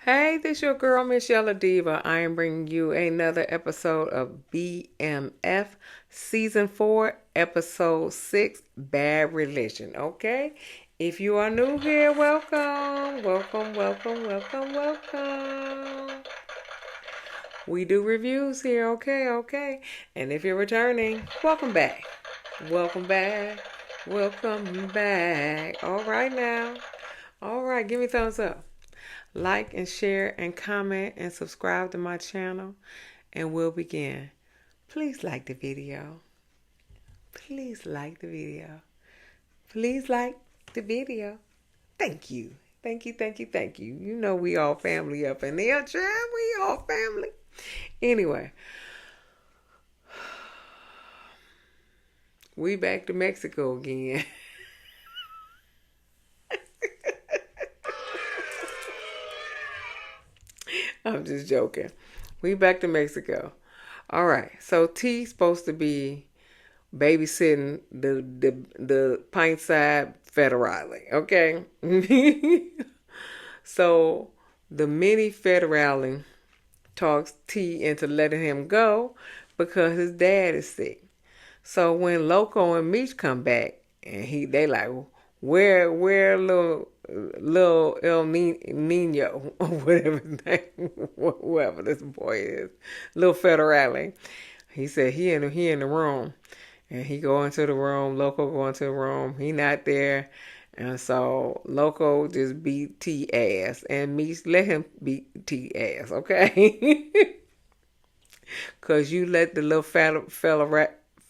Hey, this your girl, msyelladiva. I am bringing you another episode of BMF Season 4, Episode 6, Bad Religion. Okay? If you are new here, welcome. Welcome, welcome, welcome, welcome. We do reviews here, okay. And if you're returning, welcome back. Welcome back. Welcome back. All right now. All right, give me a thumbs up. Like and share and comment and subscribe to my channel, and we'll begin. Please like the video. Please like the video. Please like the video. Thank you. Thank you, thank you, thank you. You know we all family up in there, child. We all family. Anyway, we back to Mexico again. I'm just joking. We back to Mexico. All right. So T's supposed to be babysitting the pint side federale. Okay. So the mini federale talks T into letting him go because his dad is sick. So when Loco and Meech come back and they like, where little El Nino or whatever his name, whoever this boy is, little federale. He said he in the room, and he go into the room. Loco go into the room. He not there, and so Loco just beat T ass, and Meech let him beat T ass. Okay, cause you let the little fella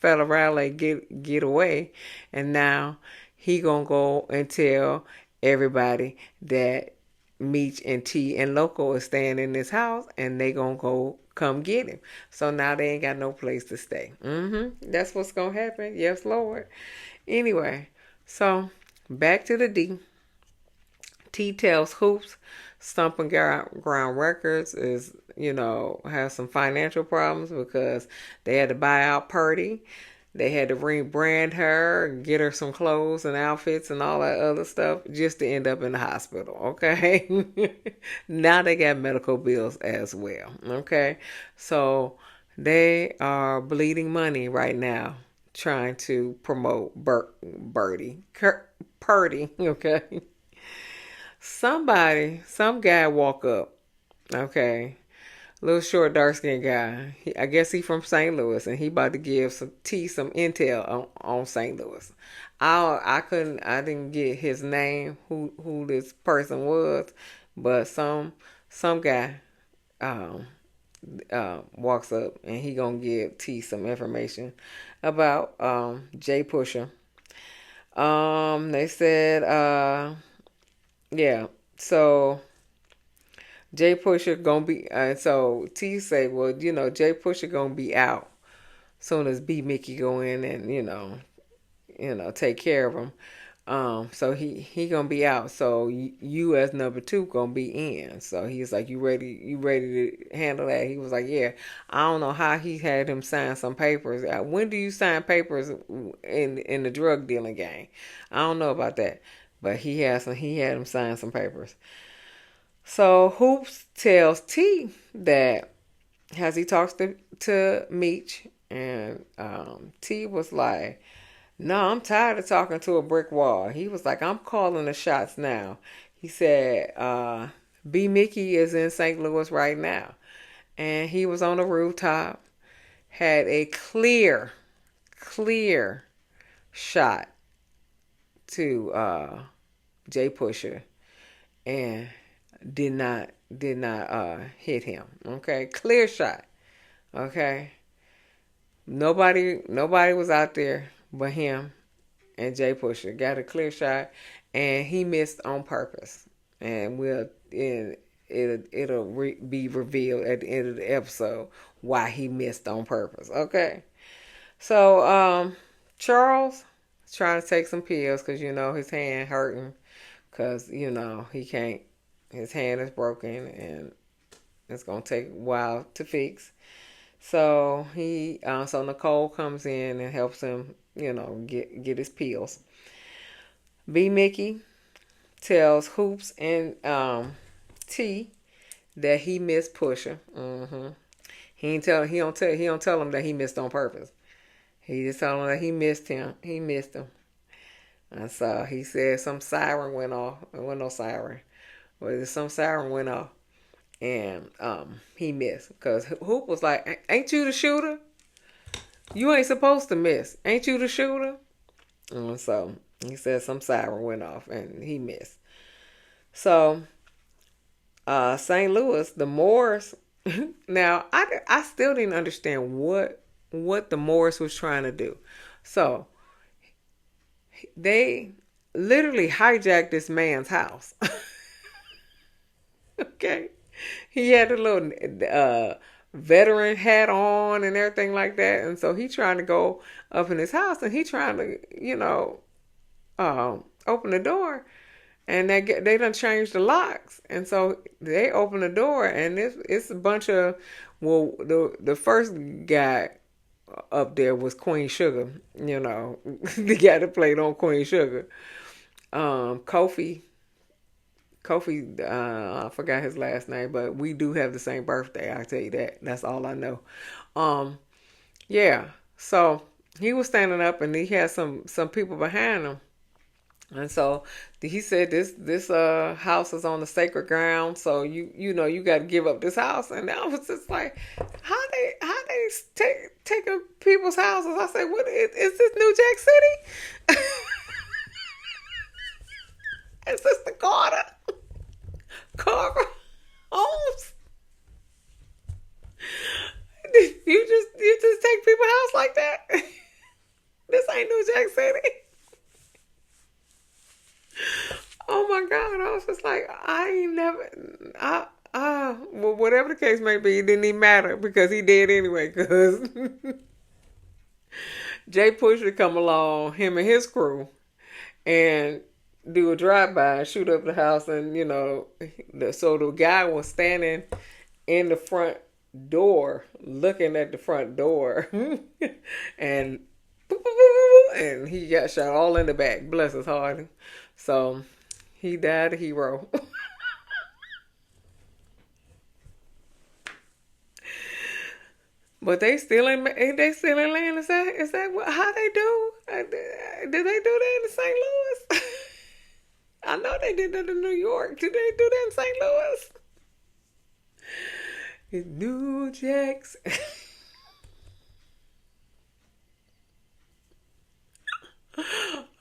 Riley get away, and now he gonna go and tell everybody that Meech and T and Loco is staying in this house, and they gonna go come get him. So now they ain't got no place to stay. That's what's gonna happen. Yes, Lord. Anyway, so back to the D. T tells Hoops Stomping Ground Records is, has some financial problems because they had to buy out Purdy. They had to rebrand her, get her some clothes and outfits and all that other stuff just to end up in the hospital, okay? Now they got medical bills as well, okay? So they are bleeding money right now trying to promote Purdy, okay? Some guy walk up, okay, little short dark skinned guy. I guess he from St. Louis, and he about to give some intel on St. Louis. I didn't get his name, who this person was, but some guy um walks up, and he gonna give T some information about Jay Pusher. They said yeah, so Jay Pusher gonna be, so T say, well, Jay Pusher gonna be out soon as B Mickey go in and take care of him. So he gonna be out. So you as number two gonna be in. So he's like, you ready? You ready to handle that? He was like, yeah. I don't know how he had him sign some papers. When do you sign papers in the drug dealing game? I don't know about that, but he had him sign some papers. So Hoops tells T that as he talks to Meech, and T was like, no, I'm tired of talking to a brick wall. He was like, I'm calling the shots now. He said, B Mickey is in St. Louis right now. And he was on the rooftop, had a clear shot to Jay Pusher, and did not hit him. Okay, clear shot. Okay, nobody was out there but him and Jay Pusher. Got a clear shot, and he missed on purpose. And it'll be revealed at the end of the episode why he missed on purpose. Okay, so Charles is trying to take some pills because his hand hurting because he can't. His hand is broken, and it's gonna take a while to fix. So so Nicole comes in and helps him, get his pills. B Mickey tells Hoops and T that he missed Pusha. He don't tell him that he missed on purpose. He just told him that he missed him. He missed him. And so he said some siren went off. It wasn't no siren. Well, some siren went off. And he missed. Because Hoop was like, ain't you the shooter? You ain't supposed to miss. Ain't you the shooter? And so he said some siren went off and he missed. So St. Louis, the Moors. Now, I still didn't understand what the Moors was trying to do. So they literally hijacked this man's house. Okay. He had a little veteran hat on and everything like that. And so he trying to go up in his house and he trying to, open the door. And they done changed the locks. And so they open the door and it's a bunch of, the first guy up there was Queen Sugar, the guy that played on Queen Sugar. Kofi, I forgot his last name, but we do have the same birthday. I'll tell you that. That's all I know. Yeah. So he was standing up and he had some people behind him. And so he said this house is on the sacred ground, so you got to give up this house. And I was just like, how they taking people's houses? I said, what is this, New Jack City? Is this the Carver homes? You just take people's house like that? This ain't New Jack City. Oh my God, I was just like, well, whatever the case may be, it didn't even matter because he did anyway, because Jay Pusher come along, him and his crew, and do a drive-by, shoot up the house, and, so the guy was standing in the front door, looking at the front door, and he got shot all in the back, bless his heart. So he died a hero. But they still in land. Is that how they do? Did they do that in St. Louis? I know they did that in New York. Did they do that in St. Louis? It's New Jacks.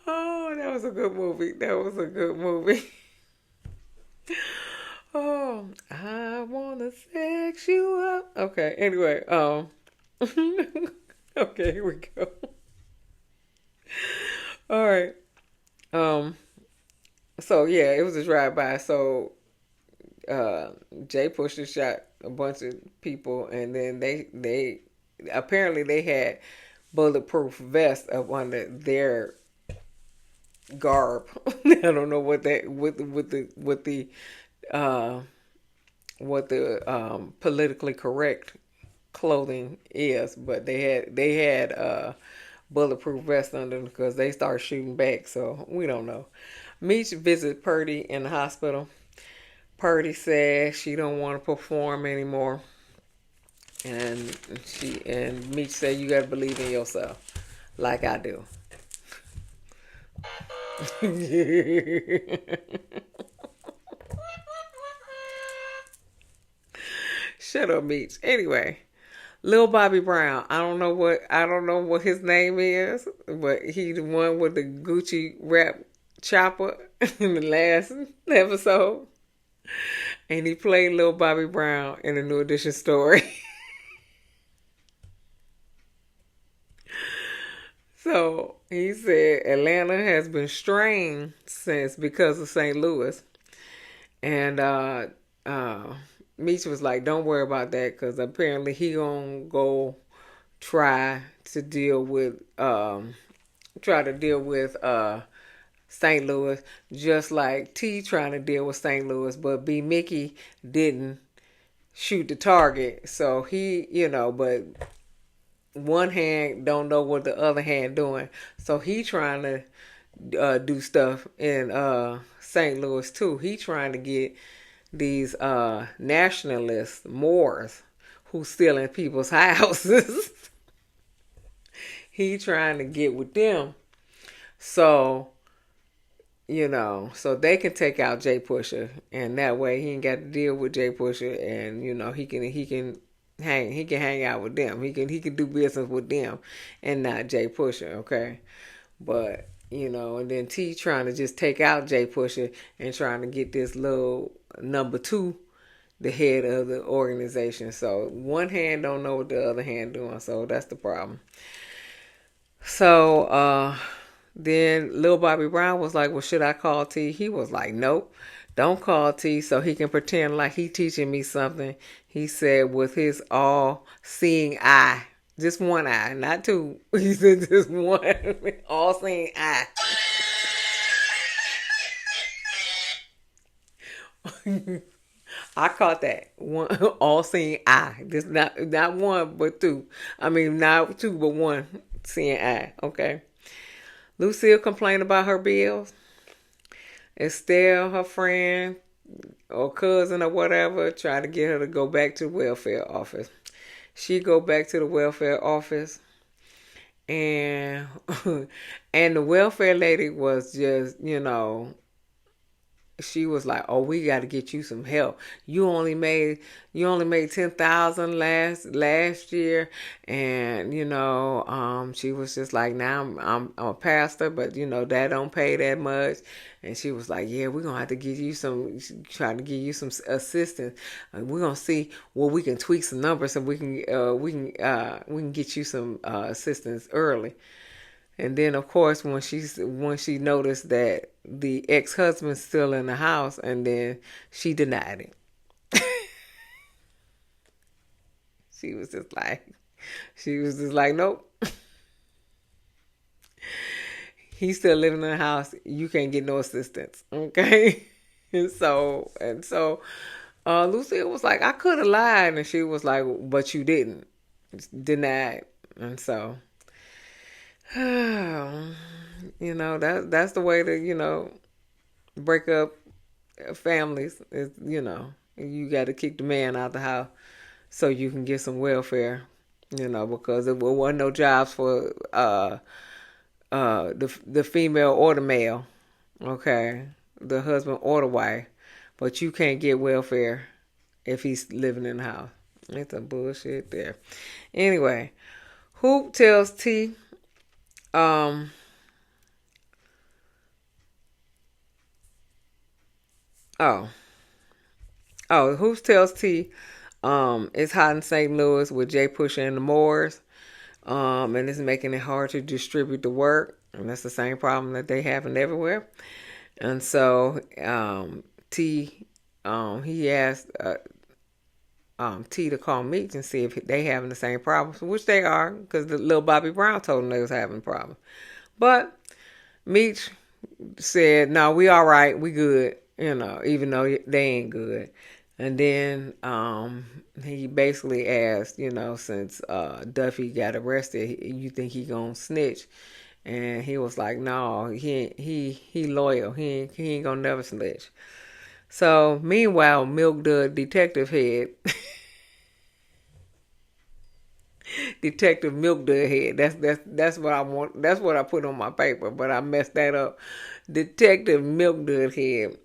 Oh, that was a good movie. Oh, I wanna sex you up. Okay, anyway, okay, here we go. All right. So yeah, it was a drive-by. So Jay Pusher shot a bunch of people, and then they apparently they had bulletproof vests up under their garb. I don't know what that what the politically correct clothing is, but they had bulletproof vests under them because they started shooting back. So we don't know. Meech visited Purdy in the hospital. Purdy said she don't want to perform anymore, and Meech said you got to believe in yourself, like I do. Shut up, Meech. Anyway, Lil Bobby Brown. I don't know what his name is, but he the one with the Gucci rap chopper in the last episode, and he played Lil Bobby Brown in the New Edition story. So he said Atlanta has been strained because of St. Louis, and Meech was like, "Don't worry about that," because apparently he gonna go try to deal with St. Louis, just like T trying to deal with St. Louis, but B Mickey didn't shoot the target, so he, but one hand don't know what the other hand doing, so he trying to do stuff in St. Louis too. He trying to get these nationalists, Moors, who stealing people's houses. He trying to get with them. So, so they can take out Jay Pusher, and that way he ain't got to deal with Jay Pusher, and he can hang out with them. He can do business with them, and not Jay Pusher. Okay, but and then T trying to just take out Jay Pusher and trying to get this little number two, the head of the organization. So one hand don't know what the other hand doing. So that's the problem. So then Lil Bobby Brown was like, well, should I call T? He was like, nope, don't call T so he can pretend like he teaching me something. He said with his all-seeing eye. Just one eye, not two. He said just one all-seeing eye. I caught that. One all-seeing eye. Just not one, but two. I mean, not two, but one seeing eye. Okay. Lucille complained about her bills. Estelle, her friend or cousin or whatever, tried to get her to go back to the welfare office. She go back to the welfare office, and and the welfare lady was just, she was like, "Oh, we got to get you some help. You only made 10,000 last year," and she was just like, "Now I'm a pastor, but that don't pay that much." And she was like, "Yeah, we're gonna have to give you some, trying to give you some assistance. We're gonna see where we can tweak some numbers so we can get you some assistance early." And then, of course, when she noticed that the ex-husband's still in the house, and then she denied it. she was just like, nope. He's still living in the house. You can't get no assistance, okay? and so, Lucille was like, I could have lied, and she was like, but you didn't. Denied, and so. That's the way to break up families is you got to kick the man out the house so you can get some welfare, because there wasn't no jobs for the female or the male, okay, the husband or the wife, but you can't get welfare if he's living in the house. It's a bullshit there. Anyway, Hoop tells T. Um, oh, Hoops tells T, it's hot in St. Louis with Jay Pusher and the Moors, and it's making it hard to distribute the work, and that's the same problem that they have everywhere. And so, T, he asked, T to call Meech and see if they having the same problems, which they are, because the little Bobby Brown told him they was having problems. But Meech said, no, we all right, we good, even though they ain't good. And then he basically asked, since Duffy got arrested, you think he gonna snitch? And he was like, no, he loyal. He ain't gonna never snitch. So meanwhile, Milk the detective head, Detective Milk the head. That's what I want. That's what I put on my paper, but I messed that up. Detective Milk the head,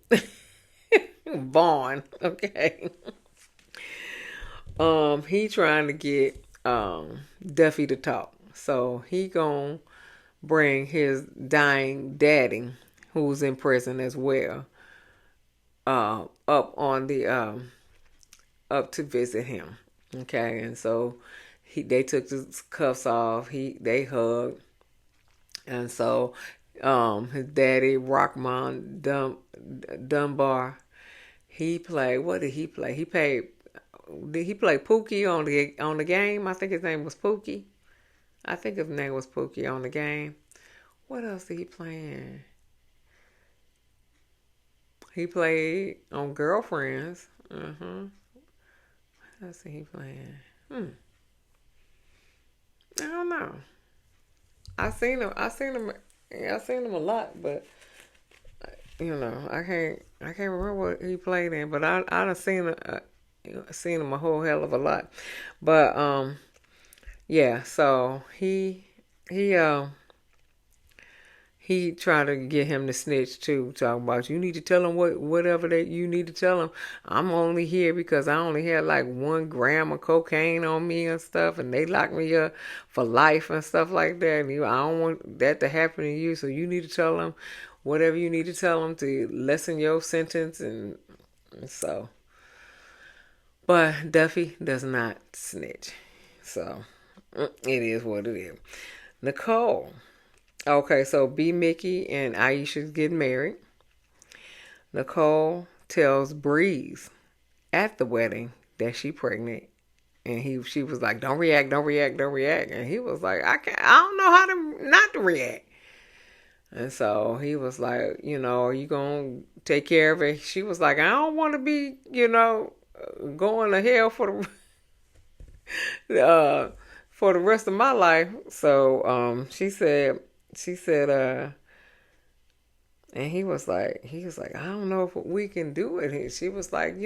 Vaughn. Okay. He trying to get Duffy to talk, so he gonna bring his dying daddy, who's in prison as well, up on the up to visit him. Okay, and so they took his cuffs off. They hugged, and so his daddy Rockmond Dunbar, he played. What did he play? He played. Did he play Pookie on the game? I think his name was Pookie. I think his name was Pookie on the game. What else did he play in? He played on Girlfriends. What else did he play in? I don't know. I seen him a lot, but I can't remember what he played in, but I done seen him a whole hell of a lot. But yeah, so he tried to get him to snitch too, talking about you need to tell him whatever that you need to tell him. I'm only here because I only had like 1 gram of cocaine on me and stuff, and they locked me up for life and stuff like that. And I don't want that to happen to you, so you need to tell him whatever you need to tell him to lessen your sentence, and so. But Duffy does not snitch, so it is what it is. Nicole. Okay, so B. Mickey and Aisha's getting married. Nicole tells Breeze at the wedding that she pregnant, and she was like, "Don't react, don't react, don't react," and he was like, I don't know how to not to react." And so he was like, "Are you gonna take care of it?" She was like, "I don't want to be, going to hell for the rest of my life." So she said, and he was like, "I don't know if we can do it." And she was like,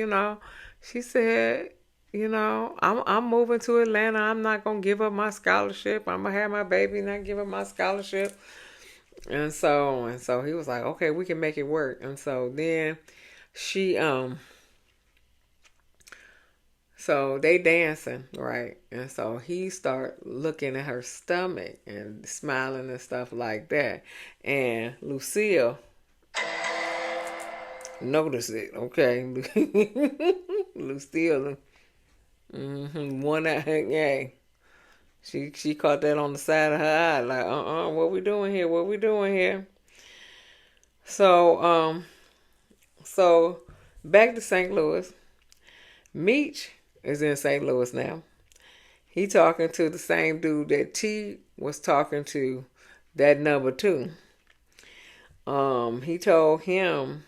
she said, I'm moving to Atlanta. I'm not gonna give up my scholarship. I'm gonna have my baby, not give up my scholarship. And so he was like, "Okay, we can make it work." And so then she so they dancing, right? And so he start looking at her stomach and smiling and stuff like that. And Lucille noticed it, okay? Lucille, one eye, yeah. She caught that on the side of her eye, like, what we doing here? What we doing here? So, so back to St. Louis. Meech is in St. Louis now. He talking to the same dude that T was talking to, that number 2. He told him,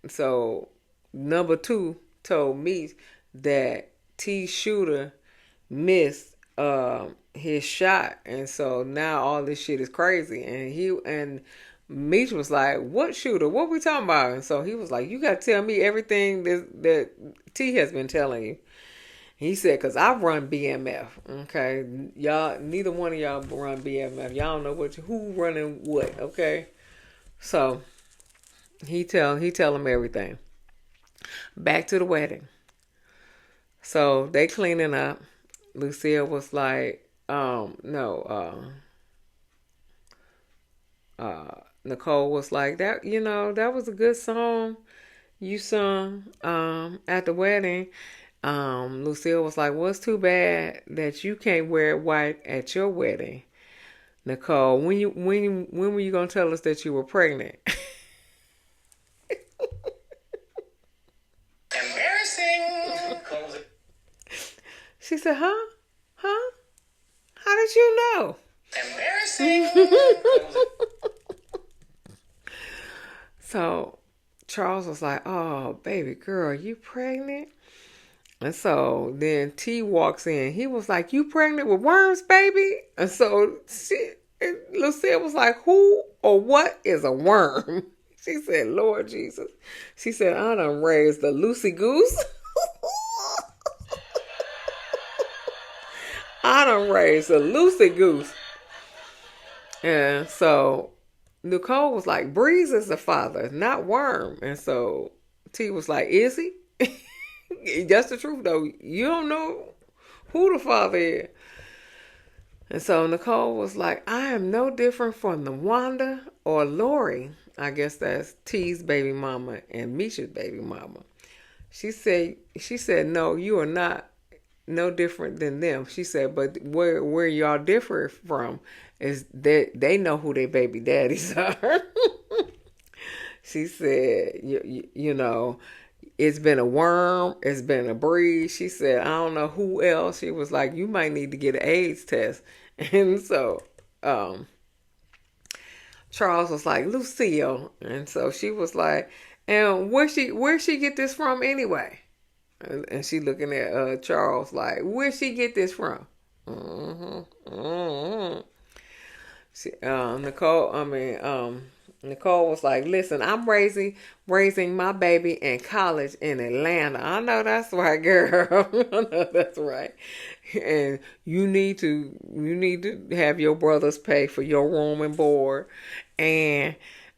so number 2 told me that T shooter missed his shot, and so now all this shit is crazy. And Meech was like, "What shooter? What we talking about?" And so he was like, "You got to tell me everything that T has been telling you." He said, "Cause I run BMF. Okay, y'all, neither one of y'all run BMF. Y'all don't know who running what. Okay." So he tell him everything. Back to the wedding. So they cleaning up. Lucille was like, no, Nicole was like, that was a good song you sung at the wedding. Lucille was like, "Well, it's too bad that you can't wear white at your wedding." Nicole, when were you gonna tell us that you were pregnant? Embarrassing. She said, "Huh? Huh? How did you know?" Embarrassing. So Charles was like, "Oh, baby girl, you pregnant?" And so then T walks in. He was like, "You pregnant with worms, baby?" And so Lucille was like, "Who or what is a worm?" She said, "Lord Jesus." She said, "I done raised the Lucy Goose." I done raised a Lucy Goose. And so Nicole was like, "Breeze is the father, not Worm." And so T was like, "Is he?" That's the truth, though. You don't know who the father is. And so Nicole was like, "I am no different from the Wanda or Lori." I guess that's T's baby mama and Misha's baby mama. She said, "No, you are not no different than them." She said, "But where y'all differ from is that they know who their baby daddies are." She said, you know, it's been a Worm, it's been a Breeze. She said, "I don't know who else." She was like, "You might need to get an AIDS test." And so Charles was like, "Lucille." And so she was like, "And where she get this from anyway?" And she looking at Charles like, "Where she get this from?" Mm-hmm. Mm-hmm. Nicole, Nicole was like, "Listen, I'm raising my baby in college in Atlanta. I know that's right, girl. I know that's right. And you need to have your brothers pay for your room and board, and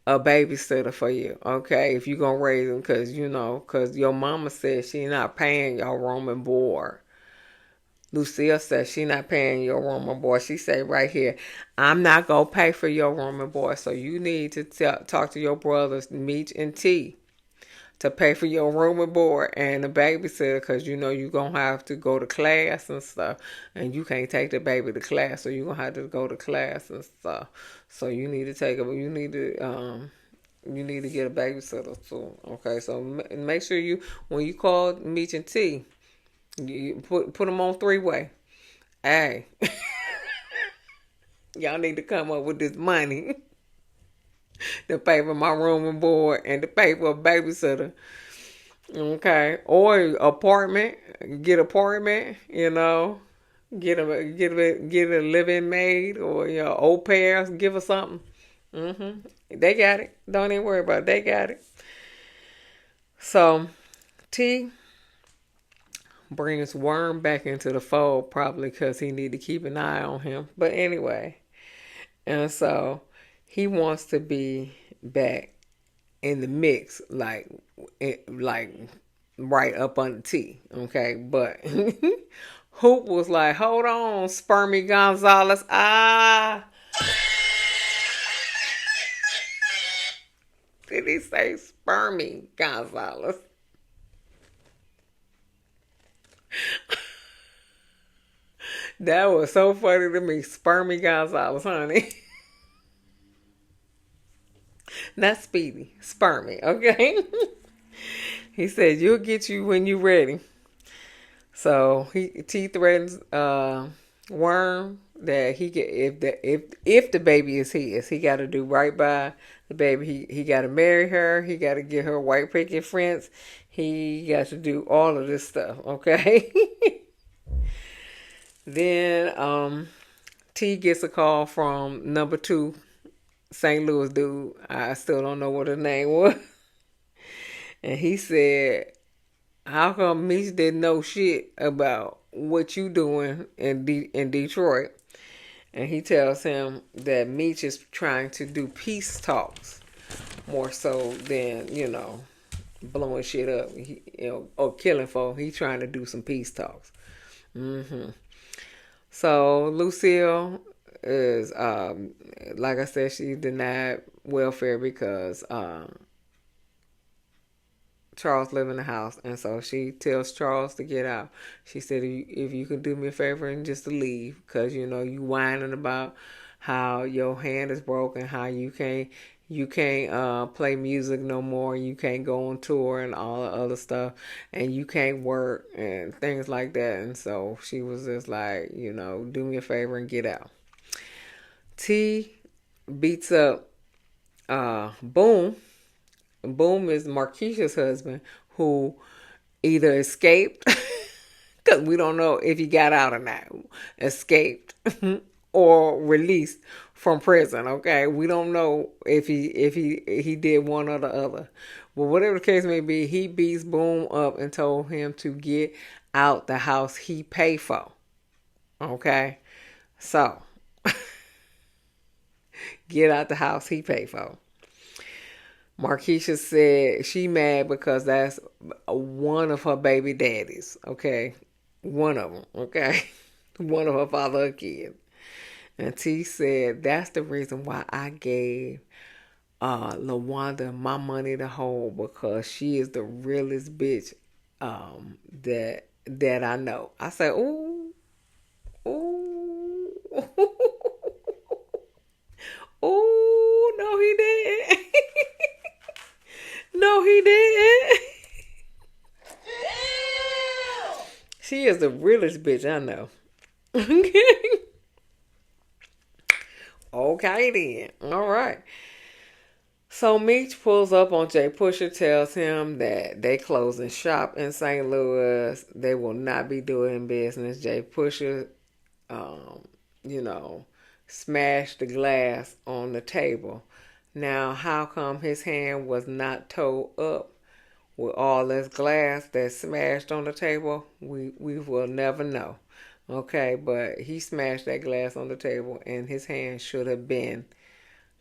a babysitter for you. Okay, if you gonna raise them, cause your mama said she not paying your room and board." Lucille says she not paying your room and board. She say right here, "I'm not gonna pay for your room and board. So you need to talk to your brothers, Meech and T, to pay for your room and board and the babysitter, because you gonna have to go to class and stuff, and you can't take the baby to class, so you gonna have to go to class and stuff. So you need to get a babysitter too. Okay, so make sure when you call Meech and T, you put them on three-way. Hey, y'all need to come up with this money to pay for my room and board and to pay for a babysitter. Okay, or apartment, get apartment. Get a living maid, or au pairs. Give her something. They got it. Don't even worry about it. They got it. So T brings Worm back into the fold, probably because he need to keep an eye on him. But anyway, and so he wants to be back in the mix, like right up under T. Okay, but Hoop was like, "Hold on, Spermy Gonzalez." Did he say Spermy Gonzalez? That was so funny to me. Spermy Gonzalez, honey. Not Speedy. Spermy, okay? He said, "You'll get you when you're ready." So T threatens Worm that he get if the baby is his, he got to do right by the baby. He got to marry her. He got to get her white picket fence. He got to do all of this stuff. Okay. Then T gets a call from number 2 St. Louis dude. I still don't know what his name was. And he said, "How come Meech didn't know shit about what you doing in Detroit?" And he tells him that Meech is trying to do peace talks more so than, blowing shit up, or killing folk. He's trying to do some peace talks. So Lucille is, like I said, she denied welfare because Charles live in the house, and so she tells Charles to get out. She said, "If you could do me a favor and just to leave, because you whining about how your hand is broken, how you can't play music no more, you can't go on tour and all the other stuff, and you can't work and things like that." And so she was just like, "Do me a favor and get out." T beats up Boom. Boom is Marquisha's husband, who either escaped, because we don't know if he got out or not, escaped or released from prison. Okay, we don't know if he did one or the other, but whatever the case may be, he beats Boom up and told him to get out the house he paid for. Okay, so get out the house he paid for. Marquisha said she mad because that's one of her baby daddies, okay? One of them, okay? One of her father kids. And T said, "That's the reason why I gave LaWanda my money to hold, because she is the realest bitch that I know." I said, "Ooh, ooh, ooh, no he didn't." No, he didn't. She is the realest bitch I know. Okay then. All right. So Meech pulls up on Jay Pusher, tells him that they closing shop in St. Louis. They will not be doing business. Jay Pusher, smashed the glass on the table Now, how come his hand was not towed up with all this glass that smashed on the table? We will never know. Okay, but he smashed that glass on the table, and his hand should have been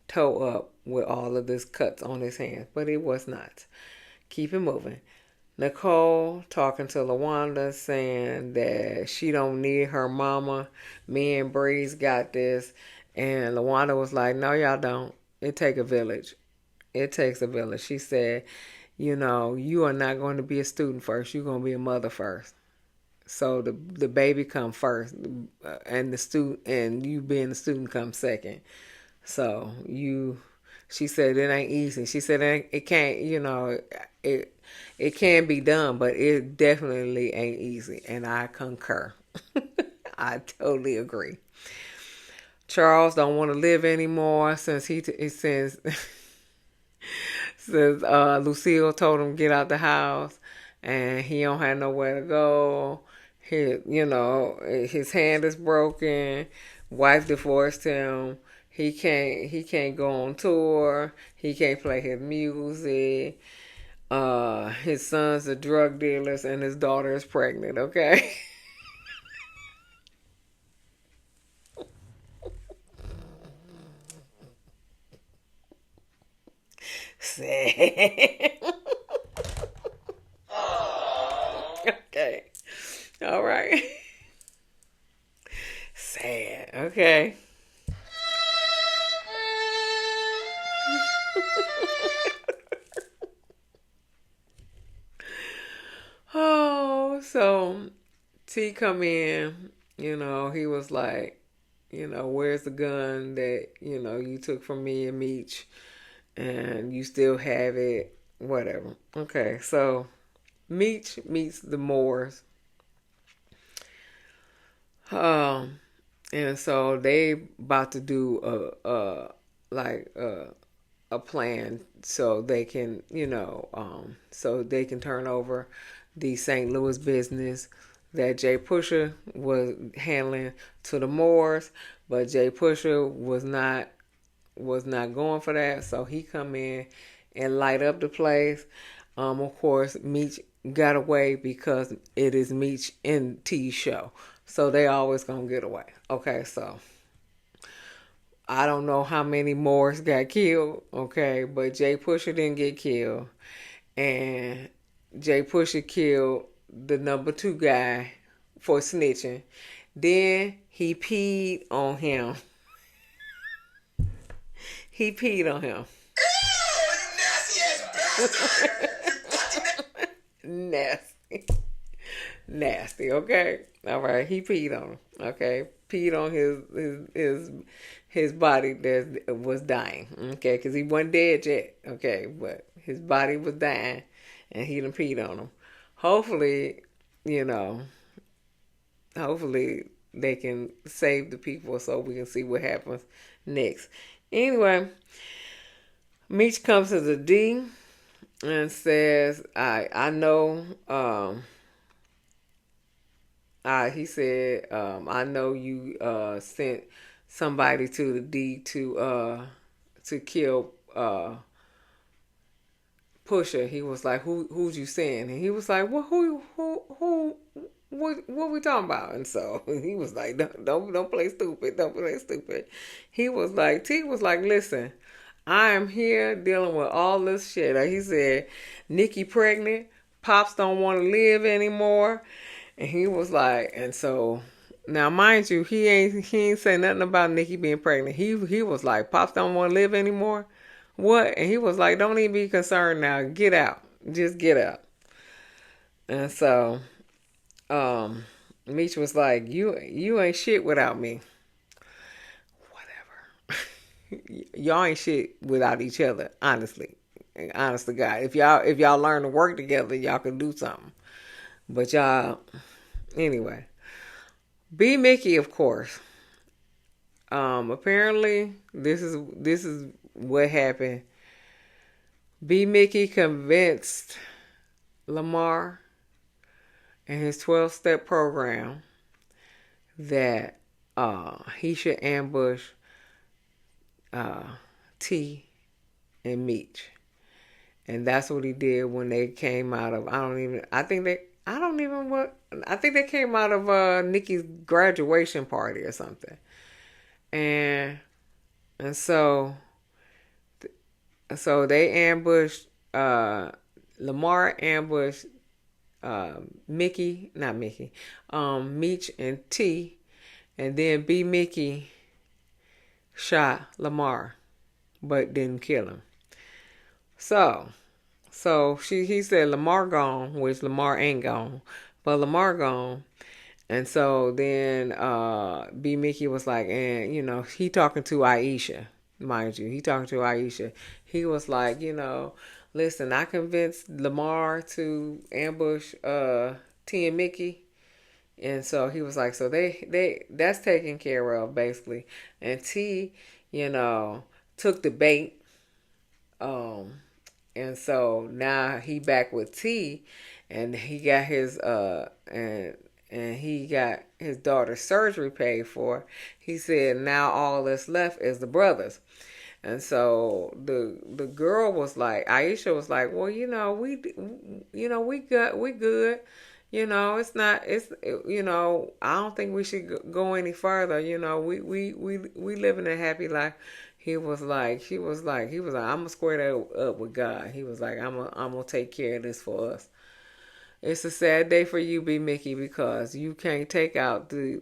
towed up with all of this cuts on his hands, but it was not. Keep it moving. Nicole talking to LaWanda saying that she don't need her mama. Me and Breeze got this. And LaWanda was like, no, y'all don't. It take a village. It takes a village. She said, you are not going to be a student first. You're going to be a mother first. So the baby come first, and the student and you being a student come second. So she said it ain't easy. She said it can't, it can be done, but it definitely ain't easy. And I concur. I totally agree. Charles don't want to live anymore since since Lucille told him get out the house, and he don't have nowhere to go. His hand is broken. Wife divorced him. He can't go on tour. He can't play his music. His sons are drug dealers, and his daughter is pregnant. Okay. Sad. Okay. All right. Sad. Okay. Oh, so T come in, he was like, where's the gun that, you took from me and Meech, and you still have it, whatever. Okay, so Meech meets the Moors. And so they about to do a plan so they can, so they can turn over the St. Louis business that Jay Pusher was handling to the Moors, but Jay Pusher was not going for that, so he come in and light up the place. Of course, Meech got away because it is Meech and T's show, so they always gonna get away. Okay, so I don't know how many Moors got killed, okay, but Jay Pusher didn't get killed. And Jay Pusher killed the number 2 guy for snitching. Then he peed on him. He peed on him. Nasty. Nasty, okay? All right, he peed on him, okay? Peed on his body that was dying, okay? Because he wasn't dead yet, okay? But his body was dying, and he done peed on him. Hopefully, hopefully they can save the people so we can see what happens next. Anyway, Meech comes to the D and says, I know, he said, I know you sent somebody to the D to kill Pusher. He was like, who's you saying? And he was like, well, who what we talking about? And so he was like, don't play stupid. Don't play stupid. He was like, T was like, listen, I am here dealing with all this shit. Like he said, Nikki pregnant, Pops don't want to live anymore. And he was like, and so now mind you, he ain't say nothing about Nikki being pregnant. He was like, Pops don't want to live anymore. What? And he was like, don't even be concerned now. Get out. Just get out. And so Meech was like, you ain't shit without me. Whatever. Y'all ain't shit without each other, honestly. Honest to God. If y'all learn to work together, y'all can do something. But y'all, anyway. B Mickey, of course. Apparently this is what happened. B Mickey convinced Lamar and his 12-step program that he should ambush T and Meech. And that's what he did when they came out of I think they came out of Nikki's graduation party or something. And and they ambushed Lamar ambushed Mickey, not Mickey, Meech and T, and then B Mickey shot Lamar, but didn't kill him. So, he said Lamar gone, which Lamar ain't gone, but Lamar gone. And so then B Mickey was like, and he talking to Aisha, mind you, he talking to Aisha. He was like, listen, I convinced Lamar to ambush T and Mickey. And so he was like, so they that's taken care of basically. And T, took the bait. And so now he back with T, and he got his and he got his daughter's surgery paid for. He said now all that's left is the brothers. And so the girl was like, Aisha was like, well, we good. It's not. I don't think we should go any further. We living a happy life. He was like, I'm gonna square that up with God. He was like, I'm gonna take care of this for us. It's a sad day for you, B Mickey, because you can't take out the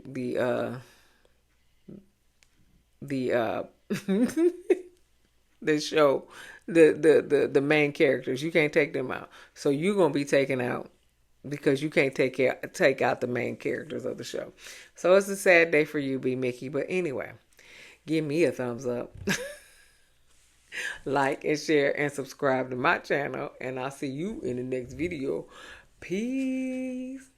the show, the main characters. You can't take them out, so you're gonna be taken out because you can't take out the main characters of the show. So it's a sad day for you, B Mickey. But anyway, give me a thumbs up, like and share and subscribe to my channel, and I'll see you in the next video. Peace.